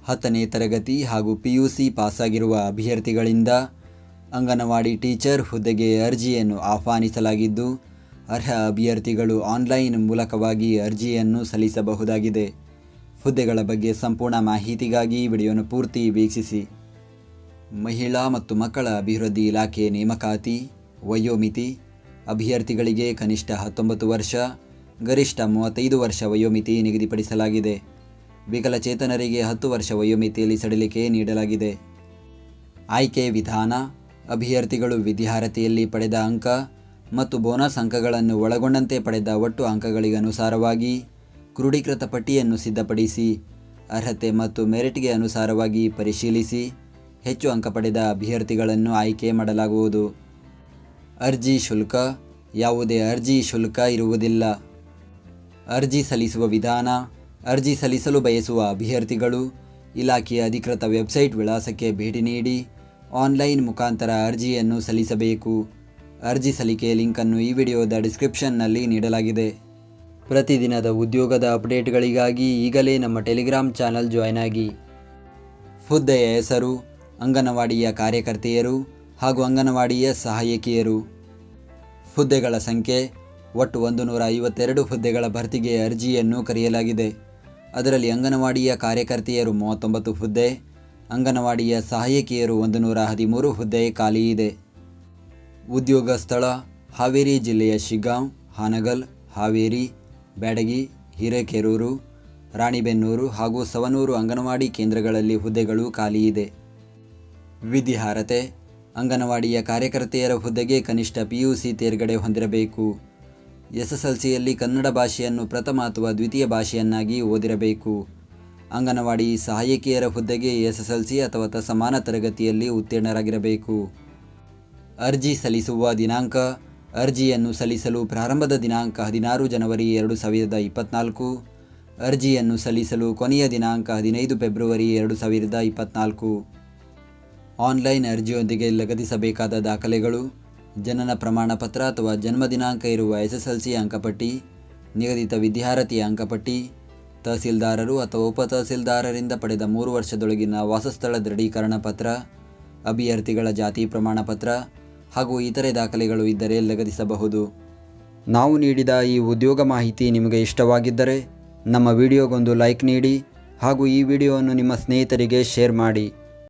10ನೇ ತರಗತಿ ಹಾಗೂ PUC ಪಾಸಾಗಿರುವ ಅಭ್ಯರ್ಥಿಗಳಿಂದ anganwadi teacher ಹುದ್ದೆಗೆ ಅರ್ಜಿಯನ್ನು ಆಹ್ವಾನಿಸಲಾಗಿದ್ದು, ಅರ್ಹ ಅಭ್ಯರ್ಥಿಗಳು ಆನ್ಲೈನ್ ಮೂಲಕವಾಗಿ ಅರ್ಜಿಯನ್ನು ಸಲ್ಲಿಸಬಹುದಾಗಿದೆ. ಹುದ್ದೆಗಳ ಬಗ್ಗೆ ಸಂಪೂರ್ಣ ಮಾಹಿತಿಗಾಗಿ ವಿಡಿಯೋನ ಪೂರ್ತಿ ವೀಕ್ಷಿಸಿ. ಮಹಿಳಾ ಮತ್ತು ಮಕ್ಕಳ ಅಭಿವೃದ್ಧಿ ಇಲಾಖೆ ನೇಮಕಾತಿ. ವಯೋಮಿತಿ: ಅಭ್ಯರ್ಥಿಗಳಿಗೆ ಕನಿಷ್ಠ 19 ವರ್ಷ, ಗರಿಷ್ಠ 35 ವರ್ಷ ವಯೋಮಿತಿ ನಿಗದಿಪಡಿಸಲಾಗಿದೆ. ವಿಕಲಚೇತನರಿಗೆ 10 ವರ್ಷ ವಯೋಮಿತಿಯಲ್ಲಿ ಸಡಿಲಿಕೆ ನೀಡಲಾಗಿದೆ. ಆಯ್ಕೆ ವಿಧಾನ: ಅಭ್ಯರ್ಥಿಗಳು ವಿದ್ಯಾರ್ಹತೆಯಲ್ಲಿ ಪಡೆದ ಅಂಕ ಮತ್ತು ಬೋನಸ್ ಅಂಕಗಳನ್ನು ಒಳಗೊಂಡಂತೆ ಪಡೆದ ಒಟ್ಟು ಅಂಕಗಳಿಗನುಸಾರವಾಗಿ ಕ್ರೋಢೀಕೃತ ಪಟ್ಟಿಯನ್ನು ಸಿದ್ಧಪಡಿಸಿ ಅರ್ಹತೆ ಮತ್ತು ಮೆರಿಟ್ಗೆ ಅನುಸಾರವಾಗಿ ಪರಿಶೀಲಿಸಿ ಹೆಚ್ಚು ಅಂಕ ಪಡೆದ ಅಭ್ಯರ್ಥಿಗಳನ್ನು ಆಯ್ಕೆ ಮಾಡಲಾಗುವುದು. ಅರ್ಜಿ ಶುಲ್ಕ: ಯಾವುದೇ ಅರ್ಜಿ ಶುಲ್ಕ ಇರುವುದಿಲ್ಲ. ಅರ್ಜಿ ಸಲ್ಲಿಸುವ ವಿಧಾನ: ಅರ್ಜಿ ಸಲ್ಲಿಸಲು ಬಯಸುವ ಅಭ್ಯರ್ಥಿಗಳು ಇಲಾಖೆಯ ಅಧಿಕೃತ ವೆಬ್ಸೈಟ್ ವಿಳಾಸಕ್ಕೆ ಭೇಟಿ ನೀಡಿ ಆನ್ಲೈನ್ ಮುಖಾಂತರ ಅರ್ಜಿಯನ್ನು ಸಲ್ಲಿಸಬೇಕು. ಅರ್ಜಿ ಸಲ್ಲಿಕೆ ಲಿಂಕನ್ನು ಈ ವಿಡಿಯೋದ ಡಿಸ್ಕ್ರಿಪ್ಷನ್ನಲ್ಲಿ ನೀಡಲಾಗಿದೆ. ಪ್ರತಿದಿನದ ಉದ್ಯೋಗದ ಅಪ್ಡೇಟ್ಗಳಿಗಾಗಿ ಈಗಲೇ ನಮ್ಮ ಟೆಲಿಗ್ರಾಮ್ ಚಾನಲ್ ಜಾಯ್ನ್ ಆಗಿ. ಹುದ್ದೆಯ ಹೆಸರು: ಅಂಗನವಾಡಿಯ ಕಾರ್ಯಕರ್ತೆಯರು ಹಾಗೂ ಅಂಗನವಾಡಿಯ ಸಹಾಯಕಿಯರು. ಹುದ್ದೆಗಳ ಸಂಖ್ಯೆ: ಒಟ್ಟು 152 ಹುದ್ದೆಗಳ ಭರ್ತಿಗೆ ಅರ್ಜಿಯನ್ನು ಕರೆಯಲಾಗಿದೆ. ಅದರಲ್ಲಿ ಅಂಗನವಾಡಿಯ ಕಾರ್ಯಕರ್ತೆಯರು 39 ಹುದ್ದೆ, ಅಂಗನವಾಡಿಯ ಸಹಾಯಕಿಯರು 113 ಹುದ್ದೆ ಖಾಲಿ ಇದೆ. ಉದ್ಯೋಗ ಸ್ಥಳ: ಹಾವೇರಿ ಜಿಲ್ಲೆಯ ಶಿಗ್ಗಾಂವ್, ಹಾನಗಲ್, ಹಾವೇರಿ, ಬ್ಯಾಡಗಿ, ಹಿರೇಕೆರೂರು, ರಾಣಿಬೆನ್ನೂರು ಹಾಗೂ ಸವಣೂರು ಅಂಗನವಾಡಿ ಕೇಂದ್ರಗಳಲ್ಲಿ ಹುದ್ದೆಗಳು ಖಾಲಿ ಇದೆ. ವಿದ್ಯಾರ್ಹತೆ: ಅಂಗನವಾಡಿಯ ಕಾರ್ಯಕರ್ತೆಯರ ಹುದ್ದೆಗೆ ಕನಿಷ್ಠ PUC ತೇರ್ಗಡೆ ಹೊಂದಿರಬೇಕು. SSLCಯಲ್ಲಿ ಕನ್ನಡ ಭಾಷೆಯನ್ನು ಪ್ರಥಮ ಅಥವಾ ದ್ವಿತೀಯ ಭಾಷೆಯನ್ನಾಗಿ ಓದಿರಬೇಕು. ಅಂಗನವಾಡಿ ಸಹಾಯಕಿಯರ ಹುದ್ದೆಗೆ SSLC ಅಥವಾ ತತ್ಸಮಾನ ತರಗತಿಯಲ್ಲಿ ಉತ್ತೀರ್ಣರಾಗಿರಬೇಕು. ಅರ್ಜಿ ಸಲ್ಲಿಸುವ ದಿನಾಂಕ: ಅರ್ಜಿಯನ್ನು ಸಲ್ಲಿಸಲು ಪ್ರಾರಂಭದ ದಿನಾಂಕ 16 ಜನವರಿ 2024. ಅರ್ಜಿಯನ್ನು ಸಲ್ಲಿಸಲು ಕೊನೆಯ ದಿನಾಂಕ 15 ಫೆಬ್ರವರಿ 2024. ಆನ್ಲೈನ್ ಅರ್ಜಿಯೊಂದಿಗೆ ಲಗತ್ತಿಸಬೇಕಾದ ದಾಖಲೆಗಳು: ಜನನ ಪ್ರಮಾಣ ಪತ್ರ ಅಥವಾ ಜನ್ಮ ದಿನಾಂಕ ಇರುವ SSLC ಅಂಕಪಟ್ಟಿ, ನಿಗದಿತ ವಿದ್ಯಾರ್ಹತೆಯ ಅಂಕಪಟ್ಟಿ, ತಹಸೀಲ್ದಾರರು ಅಥವಾ ಉಪತಹಸೀಲ್ದಾರರಿಂದ ಪಡೆದ 3 ವರ್ಷದೊಳಗಿನ ವಾಸಸ್ಥಳ ದೃಢೀಕರಣ ಪತ್ರ, ಅಭ್ಯರ್ಥಿಗಳ ಜಾತಿ ಪ್ರಮಾಣ ಪತ್ರ ಹಾಗೂ ಇತರೆ ದಾಖಲೆಗಳು ಇದ್ದರೆ ಲಗತ್ತಿಸಬಹುದು. ನಾವು ನೀಡಿದ ಈ ಉದ್ಯೋಗ ಮಾಹಿತಿ ನಿಮಗೆ ಇಷ್ಟವಾಗಿದ್ದರೆ ನಮ್ಮ ವಿಡಿಯೋಗೊಂದು ಲೈಕ್ ನೀಡಿ ಹಾಗೂ ಈ ವಿಡಿಯೋವನ್ನು ನಿಮ್ಮ ಸ್ನೇಹಿತರಿಗೆ ಶೇರ್ ಮಾಡಿ.